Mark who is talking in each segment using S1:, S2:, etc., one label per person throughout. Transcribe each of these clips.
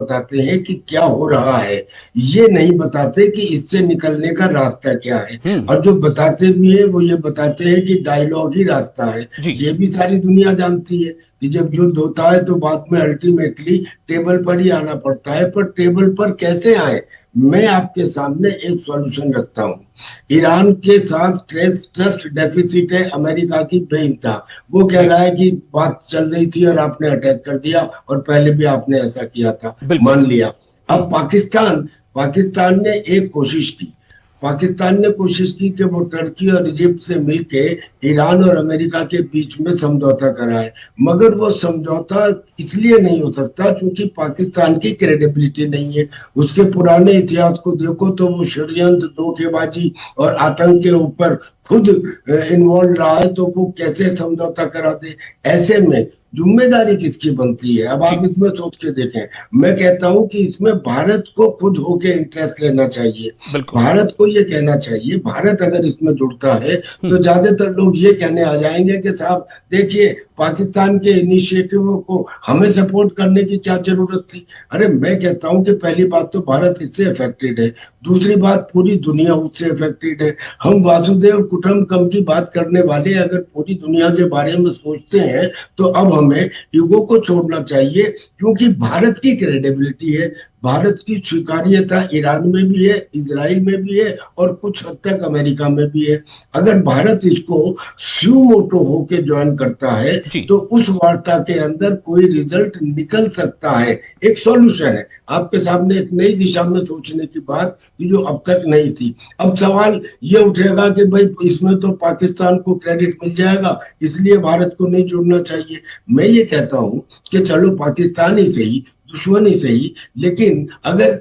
S1: बताते हैं कि क्या हो रहा है, ये नहीं बताते कि इससे निकलने का रास्ता क्या है।
S2: हम्म।
S1: और जो बताते भी हैं वो ये बताते हैं कि डायलॉग ही रास्ता है।
S2: जी।
S1: ये भी सारी दुनिया जानती है कि जब युद्ध होता है तो बाद में अल्टीमेटली टेबल पर ही आना पड़ता है, पर टेबल पर कैसे आए, मैं आपके सामने एक सॉल्यूशन रखता हूँ। ईरान के साथ ट्रस्ट डेफिसिट है अमेरिका की बेइंतहा। वो कह
S2: जी।
S1: रहा है कि बात चल रही थी और आपने अटैक कर दिया, और पहले भी आपने ऐसा किया था,
S2: बिल्कुल।
S1: मान लिया। अब
S2: हम्म।
S1: पाकिस्तान पाकिस्तान ने एक कोशिश की। पाकिस्तान ने कोशिश की कि वो टर्की और इजिप्ट से मिलके ईरान और अमेरिका के बीच में समझौता कराए, मगर वो समझौता इसलिए नहीं हो सकता क्योंकि पाकिस्तान की क्रेडिबिलिटी नहीं है। उसके पुराने इतिहास को देखो तो वो षड्यंत्र, धोखेबाजी और आतंक के ऊपर खुद इन्वॉल्व रहा है, तो वो कैसे समझौता करा दे। ऐसे में जिम्मेदारी किसकी बनती है, अब आप
S2: जी।
S1: इसमें सोच के देखें। मैं कहता हूं कि इसमें भारत को खुद होके इंटरेस्ट लेना चाहिए।
S2: बिल्कुल।
S1: भारत को ये कहना चाहिए, भारत अगर इसमें जुड़ता है
S2: हम्म।
S1: तो ज्यादातर लोग ये कहने आ जाएंगे कि साहब देखिए, पाकिस्तान के इनिशिएटिव को हमें सपोर्ट करने की क्या जरूरत थी। अरे मैं कहता हूं कि पहली बात तो भारत इससे अफेक्टेड है, दूसरी बात पूरी दुनिया उससे अफेक्टेड है। हम वासुदेव कुटुंबकम की बात करने वाले अगर पूरी दुनिया के बारे में सोचते हैं तो अब हमें ईगो को छोड़ना चाहिए, क्योंकि भारत की क्रेडिबिलिटी है, भारत की स्वीकार्यता ईरान में भी है, इजराइल में भी है, और कुछ हद तक अमेरिका में भी है। अगर भारत इसको स्यू मोटो होके ज्वाइन करता है
S2: जी।
S1: तो उस वार्ता के अंदर कोई रिजल्ट निकल सकता है, एक सॉल्यूशन है आपके सामने, एक नई दिशा में सोचने की बात कि जो अब तक नहीं थी। अब सवाल ये उठेगा कि भाई इसमें तो पाकिस्तान को क्रेडिट मिल जाएगा, इसलिए भारत को नहीं जुड़ना चाहिए। मैं ये कहता हूं कि चलो पाकिस्तान ही सही, दुश्मन ही सही, लेकिन अगर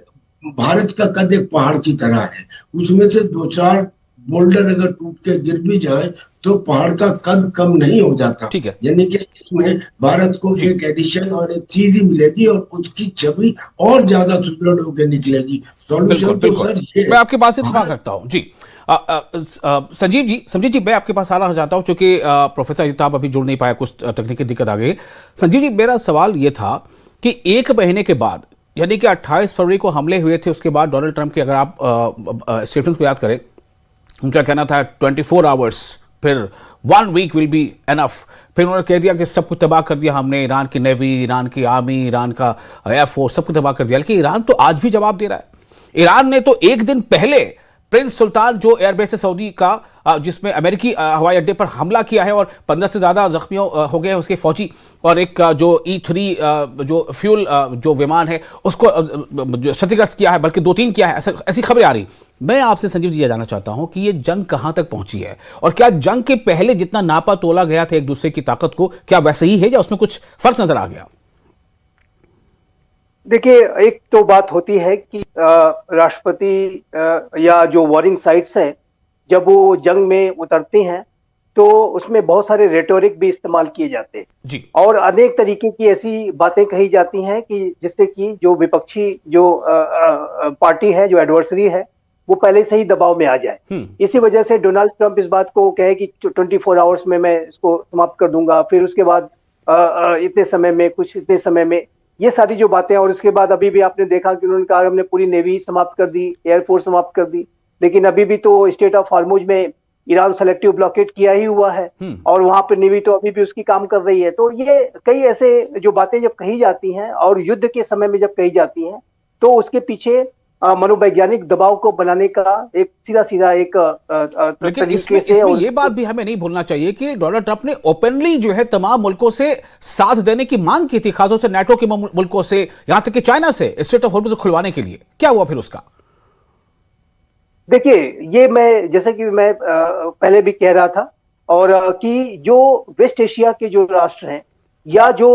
S1: भारत का कद एक पहाड़ की तरह है, उसमें से दो चार बोल्डर अगर टूट के गिर भी जाए तो पहाड़ का कद कम नहीं हो जाता।
S2: ठीक है।
S1: यानी कि इसमें भारत को
S2: जी।
S1: एक एडिशन और एक चीज ही मिलेगी और उसकी छवि और ज्यादा सुदृढ़ होकर
S2: जी।
S1: निकलेगी।
S2: बिल्कुल
S1: सॉल्यूशन तो
S2: बिल्कुल।
S1: सर ये है।
S2: मैं आपकी बात से इत्तेफाक
S1: भारत
S2: रखता हूँ जी। संजीव जी मैं आपके पास आना चाहता हूँ क्योंकि प्रोफेसर अजिताभ अभी जुड़ नहीं पाया, कुछ तकनीकी दिक्कत आ गई। संजीव जी, मेरा सवाल ये था कि एक महीने के बाद, यानी कि 28 फरवरी को हमले हुए थे, उसके बाद डोनाल्ड ट्रंप की अगर आप स्टेटमेंट्स को याद करें, उनका कहना था 24 आवर्स, फिर 1 वीक विल बी एनफ। फिर उन्होंने कह दिया कि सब कुछ तबाह कर दिया हमने, ईरान की नेवी, ईरान की आर्मी, ईरान का एयरफोर्स, सब कुछ तबाह कर दिया। लेकिन ईरान तो आज भी जवाब दे रहा है। ईरान ने तो एक दिन पहले प्रिंस सुल्तान जो एयरबेस है सऊदी का, जिसमें अमेरिकी हवाई अड्डे पर हमला किया है और 15 से ज्यादा जख्मी हो गए उसके फौजी, और एक जो E3 जो फ्यूल जो विमान है उसको क्षतिग्रस्त किया है, बल्कि 2-3 किया है, ऐसी खबरें आ रही। मैं आपसे संजीव जी ये जानना चाहता हूं कि ये जंग कहां तक पहुंची है, और क्या जंग के पहले जितना नापा तोला गया था एक दूसरे की ताकत को, क्या वैसे ही है या उसमें कुछ फर्क नजर आ गया?
S3: देखिए, एक तो बात होती है कि राष्ट्रपति या जो वॉरिंग साइट्स हैं, जब वो जंग में उतरती हैं तो उसमें बहुत सारे रेटोरिक भी इस्तेमाल किए जाते हैं
S2: जी।
S3: और अनेक तरीके की ऐसी बातें कही जाती हैं कि जिससे कि जो विपक्षी जो पार्टी है, जो एडवर्सरी है, वो पहले से ही दबाव में आ जाए।
S2: हम्म।
S3: इसी वजह से डोनाल्ड ट्रंप इस बात को कहे कि 24 आवर्स में मैं इसको समाप्त कर दूंगा, फिर उसके बाद इतने समय में, कुछ इतने समय में, ये सारी जो बातें। और उसके बाद अभी भी आपने देखा कि उन्होंने कहा हमने पूरी नेवी समाप्त कर दी, एयरफोर्स समाप्त कर दी, लेकिन अभी भी तो स्टेट ऑफ हार्मुज में ईरान सेलेक्टिव ब्लॉकेट किया ही हुआ है
S2: हम्म।
S3: और वहां पर नेवी तो अभी भी उसकी काम कर रही है। तो ये कई ऐसे जो बातें जब कही जाती हैं और युद्ध के समय में जब कही जाती हैं तो उसके पीछे मनोवैज्ञानिक दबाव को बनाने का एक सीधा सीधा एक
S2: लेकिन
S3: तरीके
S2: इसमें
S3: से।
S2: इसमें
S3: और
S2: यह बात भी हमें नहीं भूलना चाहिए कि डोनाल्ड ट्रंप ने ओपनली जो है तमाम मुल्कों से साथ देने की मांग की थी, खासतौर से नाटो के मुल्कों से, यहां तक कि चाइना से, स्ट्रेट ऑफ हॉर्मुज़ खुलवाने के लिए। क्या हुआ फिर उसका?
S3: देखिए, ये मैं जैसे कि मैं पहले भी कह रहा था और कि जो वेस्ट एशिया के जो राष्ट्र हैं या जो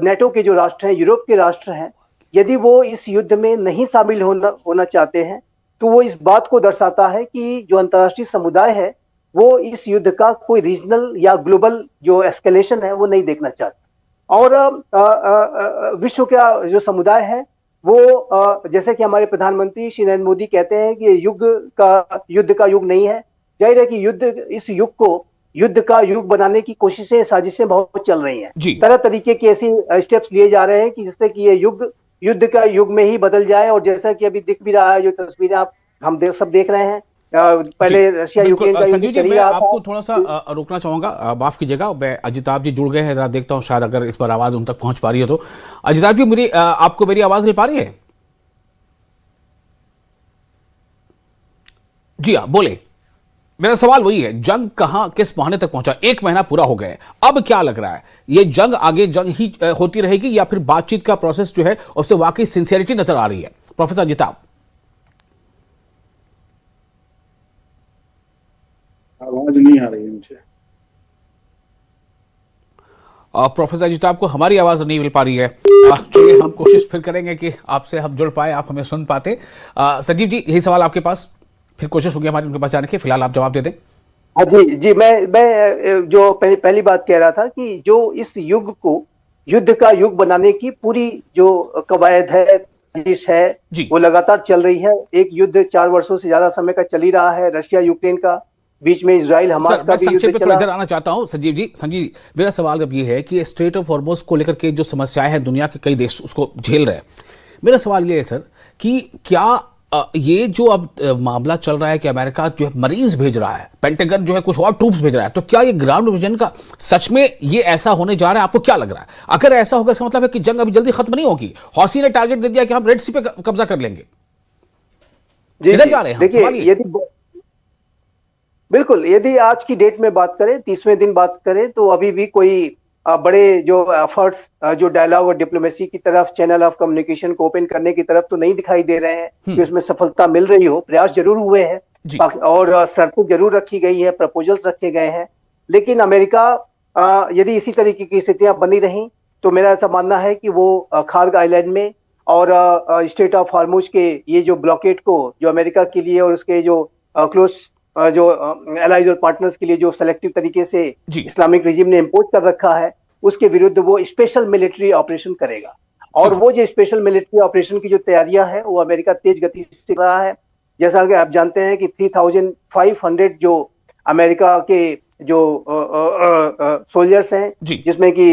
S3: नेटो के जो राष्ट्र हैं, यूरोप के राष्ट्र हैं, यदि वो इस युद्ध में नहीं शामिल होना चाहते हैं तो वो इस बात को दर्शाता है कि जो अंतर्राष्ट्रीय समुदाय है वो इस युद्ध का कोई रीजनल या ग्लोबल जो एस्केलेशन है वो नहीं देखना चाहता। और विश्व का जो समुदाय है वो जैसे कि हमारे प्रधानमंत्री श्री नरेंद्र मोदी कहते हैं कि युद्ध का युग नहीं है। जाहिर है कि इस युग को युद्ध का युग बनाने की कोशिशें, साजिशें बहुत चल रही हैं।
S2: जी।
S3: तरह तरीके के ऐसी स्टेप्स लिए जा रहे हैं कि जिससे कि ये युद्ध का युग में ही बदल जाए। और जैसा कि अभी दिख भी रहा है, जो तस्वीरें सब देख रहे हैं, पहले रशिया
S2: बिल्कुल।
S3: यूक्रेन का युद्ध
S2: संजीव जी,
S3: चल ही
S2: मैं
S3: रहा था।
S2: आपको थोड़ा सा रोकना चाहूंगा, माफ कीजिएगा। मैं अजिताभ जी जुड़ गए हैं, जरा देखता हूं शायद अगर इस पर आवाज उन तक पहुंच पा रही है तो। अजिताभ जी, मेरी आपको मेरी आवाज मिल पा रही है? जी हाँ, बोले। मेरा सवाल वही है, जंग कहां किस बहाने तक पहुंचा? 1 महीना पूरा हो गया है, अब क्या लग रहा है? ये जंग आगे जंग ही होती रहेगी या फिर बातचीत का प्रोसेस जो है उससे वाकई सिंसियरिटी नजर आ रही है? प्रोफेसर अजिताभ।
S4: आवाज नहीं आ रही है मुझे।
S2: प्रोफेसर अजिताभ को हमारी आवाज नहीं मिल पा रही है। चलिए हम कोशिश फिर करेंगे कि आपसे हम जुड़ पाए, आप हमें सुन पाते। संजीव जी, यही सवाल आपके पास, फिर कोशिश होगी हमारी उनके पास जाने की, फिलहाल आप जवाब दे दें।
S3: हाँ जी जी, मैं जो पहली बात कह रहा था कि जो इस युद्ध का युग बनाने की पूरी जो कवायद है, साजिश है,
S2: जी।
S3: वो लगातार चल रही है। एक युद्ध 4 वर्षों से ज्यादा समय का चल ही रहा है, रशिया यूक्रेन का, बीच में इजराइल हमास
S2: सर,
S3: का
S2: मैं
S3: भी
S2: संक्षेप
S3: युद्ध
S2: में थोड़ा
S3: चला।
S2: इधर आना चाहता हूं। संजीव जी, मेरा सवाल अब ये है कि स्ट्रेट ऑफ हॉर्मुज़ को लेकर के जो समस्याएं हैं, दुनिया के कई देश उसको झेल रहे हैं। मेरा सवाल ये है सर कि क्या ये जो अब मामला चल रहा है कि अमेरिका जो है मरीज भेज रहा है, पेंटागन जो है कुछ और ट्रूप्स भेज रहा है, तो क्या ये ग्राउंड डिवीजन का सच में ये ऐसा होने जा रहा है? आपको क्या लग रहा है? अगर ऐसा होगा इसका मतलब है कि जंग अभी जल्दी खत्म नहीं होगी। हौसी ने टारगेट दे दिया कि हम रेड सी पे कब्जा कर लेंगे। किधर जा रहे हैं?
S3: देखिए, यदि आज की डेट में बात करें, 30वें दिन बात करें, तो अभी भी कोई बड़े जो एफर्ट्स जो डायलॉग और डिप्लोमेसी की तरफ, चैनल ऑफ कम्युनिकेशन को ओपन करने की तरफ तो नहीं दिखाई दे रहे हैं कि उसमें सफलता मिल रही हो। प्रयास जरूर हुए हैं और शर्तें जरूर रखी गई है, प्रपोजल्स रखे गए हैं, लेकिन अमेरिका यदि इसी तरीके की स्थितियां बनी रहीं तो मेरा ऐसा मानना है कि वो खार्ग आइलैंड में और स्ट्रेट ऑफ हॉर्मुज के ये जो ब्लॉकेड को, जो अमेरिका के लिए और उसके जो क्लोज जो एलाइज और पार्टनर्स के लिए जो सेलेक्टिव तरीके से इस्लामिक रिजीम ने इम्पोज कर रखा है, उसके विरुद्ध वो स्पेशल मिलिट्री ऑपरेशन करेगा। और वो जो स्पेशल मिलिट्री ऑपरेशन की जो तैयारियां हैं, वो अमेरिका तेज गति से कर रहा है। जैसा कि आप जानते हैं कि 3500 जो अमेरिका के जो सोल्जर्स हैं, जिसमें कि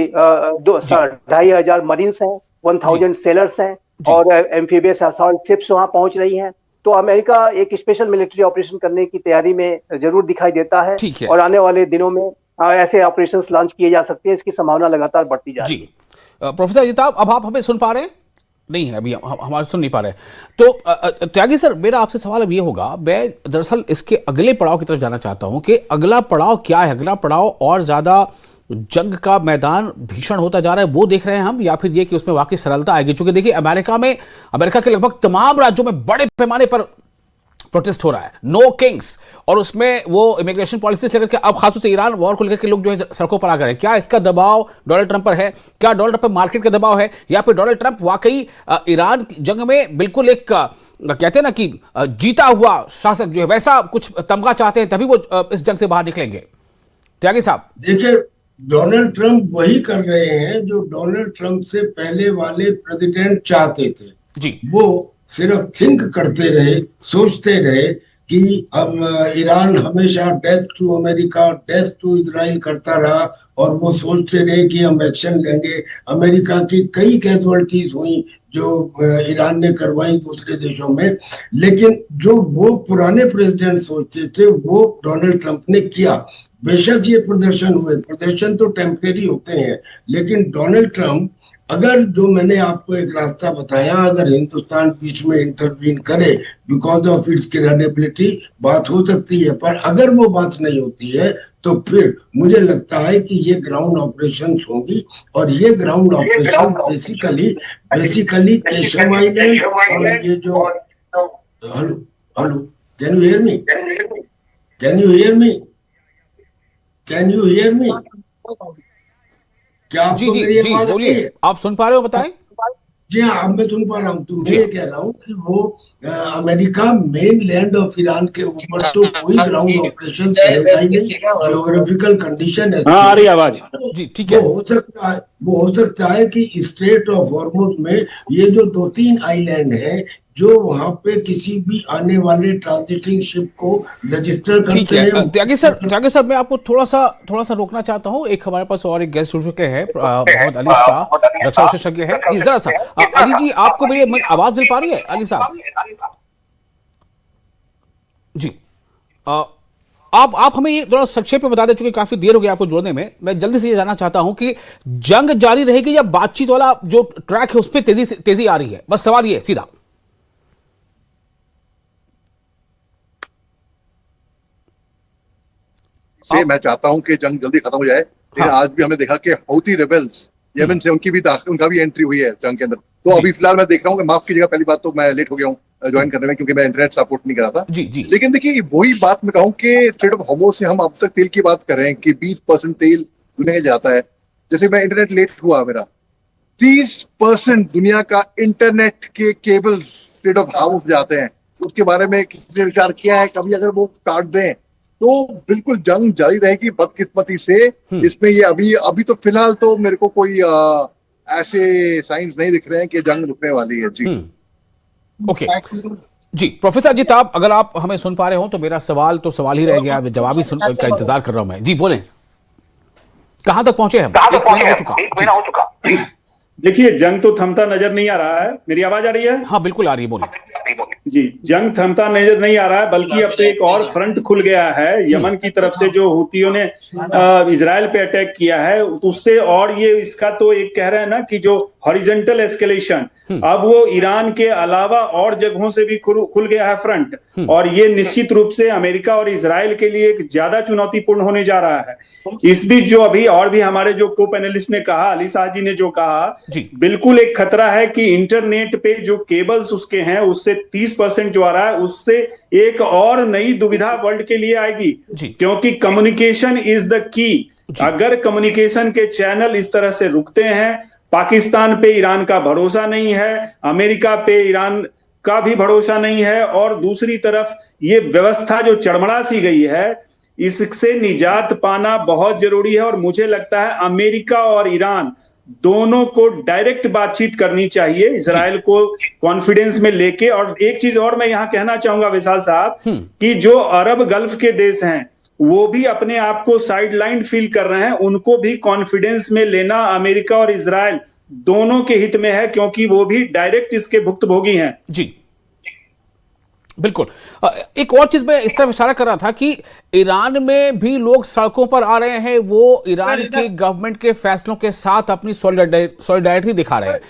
S3: 2,500 मरीन्स हैं, 1000 सेलर्स हैं और एम्फीबियस असॉल्ट शिप्स वहां पहुंच रही हैं। तो अमेरिका एक स्पेशल मिलिट्री ऑपरेशन करने की तैयारी में जरूर दिखाई देता है और आने वाले दिनों में ऐसे ऑपरेशंस लॉन्च किए जा सकते हैं। इसकी संभावना लगातार बढ़ती जा रही है।
S2: प्रोफेसर अजिताभ, अब आप हमें सुन पा रहे हैं? नहीं है अभी, हमारे सुन नहीं पा रहे। तो त्यागी सर, मेरा आपसे सवाल अब ये होगा, मैं दरअसल इसके अगले पड़ाव की तरफ जाना चाहता हूं कि अगला पड़ाव क्या है? अगला पड़ाव और ज्यादा जंग का मैदान भीषण होता जा रहा है, वो देख रहे हैं हम, या फिर ये कि उसमें वाकई सरलता आएगी? क्योंकि देखिए, अमेरिका के लगभग तमाम राज्यों में बड़े पैमाने पर प्रोटेस्ट हो रहा है, नो किंग्स, और उसमें वो इमिग्रेशन पॉलिसी से लेकर के अब खासतौर से ईरान वॉर को लेकर के लोग जो है सड़कों पर आ गए। क्या इसका दबाव डोनाल्ड ट्रंप पर है? क्या डोनाल्ड ट्रंप पर मार्केट का दबाव है, या फिर डोनाल्ड ट्रंप वाकई ईरान जंग में बिल्कुल एक कहते हैं ना कि जीता हुआ शासक जो है वैसा कुछ तमगा चाहते हैं, तभी वो इस जंग से बाहर निकलेंगे? त्यागी साहब,
S1: देखिए, डोनाल्ड ट्रंप वही कर रहे हैं जो डोनाल्ड ट्रंप से पहले वाले प्रेसिडेंट चाहते थे जी। वो सिर्फ थिंक करते रहे, सोचते रहे कि अब ईरान हमेशा death to America, death to Israel करता रहा, और वो सोचते रहे कि हम एक्शन लेंगे। अमेरिका की कई कैजुअलिटीज हुई जो ईरान ने करवाई दूसरे देशों में, लेकिन जो वो पुराने प्रेसिडेंट सोचते थे वो डोनाल्ड ट्रंप ने किया। बेशक ये प्रदर्शन तो टेम्परेरी होते हैं, लेकिन डोनाल्ड ट्रंप, अगर जो मैंने आपको एक रास्ता बताया, अगर हिंदुस्तान बीच में इंटरवीन करे बिकॉज ऑफ इट्स क्रेडिबिलिटी, बात हो सकती है। पर अगर वो बात नहीं होती है तो फिर मुझे लगता है कि ये ग्राउंड ऑपरेशंस होंगी, और ये ground operation basically Keshav island और ये जो hello can you hear me? क्या आपको मेरी आवाज आ रही है?
S2: आप सुन पा रहे हो, बताएं।
S1: जी हाँ, अब मैं सुन पा रहा हूँ। तो मैं ये कह रहा हूँ कि वो America main land of Iran के ऊपर तो कोई ग्राउंड ऑपरेशन करेगा ही नहीं। जियोग्राफिकल कंडीशन है,
S4: आ रही आवाज
S1: जी ठीक है, हो सकता है वो हो सकता है कि स्ट्रेट ऑफ हॉर्मुज में ये जो 2-3 आइलैंड है, जो वहां पे किसी भी आने वाले ट्रांजिटिंग शिप को रजिस्टर
S2: ठीक
S1: करते
S2: है
S1: हैं।
S2: त्यागी सर मैं आपको थोड़ा सा रोकना चाहता हूँ। एक हमारे पास और एक गेस्ट जुड़ चुके हैं, मोहम्मद अली शाह, रक्षा विशेषज्ञ है। ये जरा सा अली जी, आपको मेरी आवाज मिल पा रही है अली साहब? जी, अ, आप हमें ये थोड़ा संक्षेप में बता दें, चूंकि काफी देर हो गई आपको जोड़ने में। मैं जल्दी से ये जानना चाहता हूं कि जंग जारी रहेगी या बातचीत वाला जो ट्रैक है उस पर तेजी आ रही है? बस सवाल ये सीधा।
S5: से मैं चाहता हूं कि जंग जल्दी खत्म हो जाए, लेकिन
S2: हाँ।
S5: आज भी हमने देखा कि हौती रेबल्स यमन से उनका भी एंट्री हुई है जंग के अंदर। तो अभी फिलहाल मैं देख रहा हूं कि माफ कीजिएगा, पहली बात तो मैं लेट हो गया हूं ज्वाइन करने में, क्योंकि मैं इंटरनेट सपोर्ट नहीं कर रहा था।
S2: जी जी।
S5: लेकिन देखिए, वही बात मैं कहूं कि स्ट्रेट ऑफ होर्मुज से हम अब तक तेल की बात कर रहे हैं कि 20% तेल दुनिया में जाता है। जैसे मैं इंटरनेट लेट हुआ मेरा, 30% दुनिया का इंटरनेट के केबल्स स्ट्रेट ऑफ हार्मुज जाते हैं। उसके बारे में किसी ने विचार किया है कभी? अगर वो काट दें तो बिल्कुल जंग जारी रहेगी। बदकिस्मती से इसमें ये अभी तो फिलहाल तो मेरे को कोई ऐसे साइंस नहीं दिख रहे हैं कि जंग रुकने वाली है। जी
S2: ओके जी। प्रोफेसर अजिताभ, अगर आप हमें सुन पा रहे हो तो मेरा सवाल तो सवाल ही रह गया, जवाब ही का इंतजार कर रहा हूं मैं। जी बोलें, कहां तक पहुंचे हम? एक महीना हो चुका।
S4: देखिए, जंग तो थमता नजर नहीं आ रहा है। मेरी आवाज आ रही है?
S2: हाँ बिल्कुल आ रही है, बोलिए।
S4: जी, जंग थमता नजर नहीं आ रहा है, बल्कि अब तो एक और फ्रंट खुल गया है यमन की तरफ से, जो हुतियों ने इजराइल पे अटैक किया है उससे। और ये इसका तो एक कह रहे हैं ना कि जो हॉरिजॉन्टल एस्केलेशन, अब वो ईरान के अलावा और जगहों से भी खुल गया है फ्रंट। और ये निश्चित रूप से अमेरिका और इजराइल के लिए एक ज्यादा चुनौतीपूर्ण होने जा रहा है। इस बीच जो अभी और भी हमारे जो को पैनलिस्ट ने कहा, अली शाह जी ने जो कहा, बिल्कुल एक खतरा है कि इंटरनेट पे जो केबल्स उसके हैं उससे 30% जो आ रहा है, उससे एक और नई दुविधा वर्ल्ड के लिए आएगी। क्योंकि कम्युनिकेशन इज द की। अगर कम्युनिकेशन के चैनल इस तरह से रुकते हैं, पाकिस्तान पे ईरान का भरोसा नहीं है, अमेरिका पे ईरान का भी भरोसा नहीं है, और दूसरी तरफ ये व्यवस्था जो चरमरा सी गई है, इससे निजात पाना बहुत जरूरी है। और मुझे लगता है अमेरिका और ईरान दोनों को डायरेक्ट बातचीत करनी चाहिए, इजराइल को कॉन्फिडेंस में लेके। और एक चीज और मैं यहां कहना चाहूंगा विशाल साहब, कि जो अरब गल्फ के देश हैं वो भी अपने आप को साइडलाइन फील कर रहे हैं। उनको भी कॉन्फिडेंस में लेना अमेरिका और इजराइल दोनों के हित में है, क्योंकि वो भी डायरेक्ट इसके भुक्तभोगी हैं।
S2: जी बिल्कुल। एक और चीज मैं इस तरफ इशारा कर रहा था कि ईरान में भी लोग सड़कों पर आ रहे हैं, वो ईरान के गवर्नमेंट के फैसलों के साथ अपनी सॉलिडारिटी दिखा रहे हैं।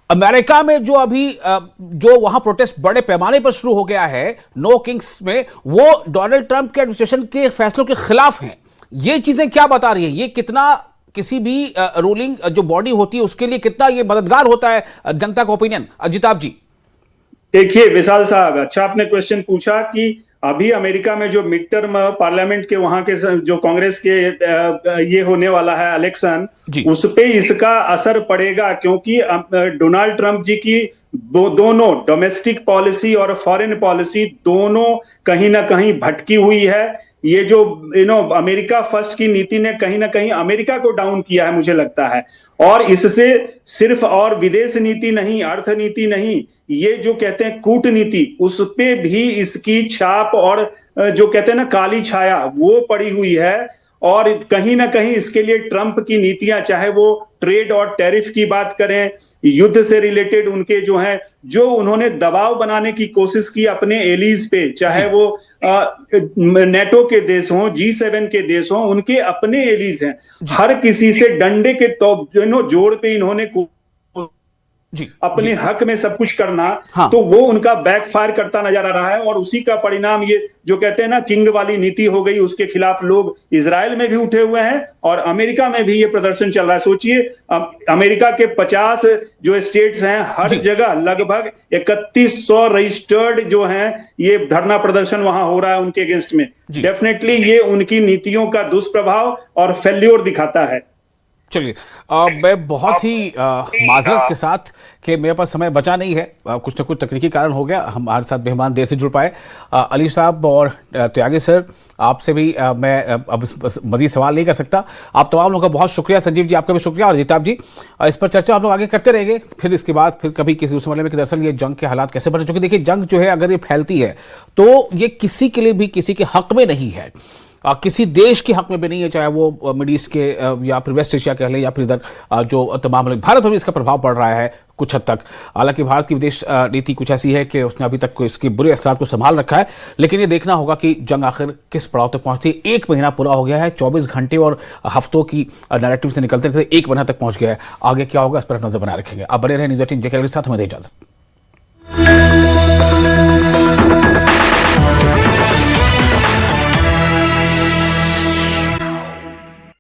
S2: अमेरिका में जो अभी जो वहां प्रोटेस्ट बड़े पैमाने पर शुरू हो गया है नो किंग्स में, वो डोनाल्ड ट्रंप के एडमिनिस्ट्रेशन के फैसलों के खिलाफ हैं। ये चीजें क्या बता रही है? ये कितना किसी भी रूलिंग जो बॉडी होती है उसके लिए कितना ये मददगार होता है जनता का ओपिनियन? अजिताभ जी।
S4: देखिए विशाल साहब, अच्छा आपने क्वेश्चन पूछा कि अभी अमेरिका में जो मिड टर्म पार्लियामेंट के वहां के जो कांग्रेस के ये होने वाला है इलेक्शन, उस पे इसका असर पड़ेगा। क्योंकि डोनाल्ड ट्रंप जी की दोनों डोमेस्टिक पॉलिसी और फॉरेन पॉलिसी दोनों कहीं ना कहीं भटकी हुई है। ये जो अमेरिका फर्स्ट की नीति ने कहीं ना कहीं अमेरिका को डाउन किया है, मुझे लगता है। और इससे सिर्फ और विदेश नीति नहीं, अर्थनीति नहीं, ये जो कहते हैं कूटनीति, उस पे भी इसकी छाप और जो कहते हैं ना काली छाया, वो पड़ी हुई है। और कहीं ना कहीं इसके लिए ट्रंप की नीतियां, चाहे वो ट्रेड और टैरिफ की बात करें, युद्ध से रिलेटेड उनके जो हैं, जो उन्होंने दबाव बनाने की कोशिश की अपने एलीज पे, चाहे वो नेटो के देश हों, G7 के देश हों, उनके अपने एलीज हैं। हर किसी से डंडे के जोड़ पे इन्होंने अपने हक में सब कुछ करना, हाँ। तो वो उनका बैकफायर करता नजर आ रहा है। और उसी का परिणाम ये जो कहते हैं ना किंग वाली नीति हो गई, उसके खिलाफ लोग इजराइल में भी उठे हुए हैं और अमेरिका में भी ये प्रदर्शन चल रहा है। सोचिए, अमेरिका के 50 जो स्टेट्स हैं, हर जगह लगभग 3100 रजिस्टर्ड जो हैं, ये धरना प्रदर्शन वहां हो रहा है उनके अगेंस्ट में। डेफिनेटली ये उनकी नीतियों का दुष्प्रभाव और फेल्योर दिखाता है।
S2: चलिए, मैं बहुत ही माजरत के साथ कि मेरे पास समय बचा नहीं है, कुछ ना कुछ तकनीकी कारण हो गया, हमारे साथ मेहमान देर से जुड़ पाए। अली साहब और त्यागी सर, आपसे भी मैं अब मजीद सवाल नहीं कर सकता। आप तमाम लोगों का बहुत शुक्रिया। संजीव जी आपका भी शुक्रिया, और अजिताभ जी, इस पर चर्चा हम लोग आगे करते रहेंगे फिर इसके बाद, फिर कभी किसी दूसरे मामले में कि दरअसल ये जंग के हालात कैसे बने। चूंकि देखिए, जंग जो है अगर ये फैलती है तो ये किसी के लिए भी किसी के हक में नहीं है, किसी देश के हक में भी नहीं है, चाहे वो मिडिल ईस्ट के या फिर वेस्ट एशिया कह लें, या फिर इधर जो तमाम मुल्क, भारत में भी इसका प्रभाव पड़ रहा है कुछ हद तक। हालांकि भारत की विदेश नीति कुछ ऐसी है कि उसने अभी तक इसके बुरे असरात को संभाल रखा है, लेकिन ये देखना होगा कि जंग आखिर किस पड़ाव तक पहुंचती है। 1 महीना पूरा हो गया है, 24 घंटे और हफ्तों की नैरेटिव से निकलते निकलते 1 महीना तक पहुंच गया है। आगे क्या होगा इस पर नजर बनाए रखेंगे। आप बने रहे न्यूज़ 18 के साथ, हमें दे इजाजत।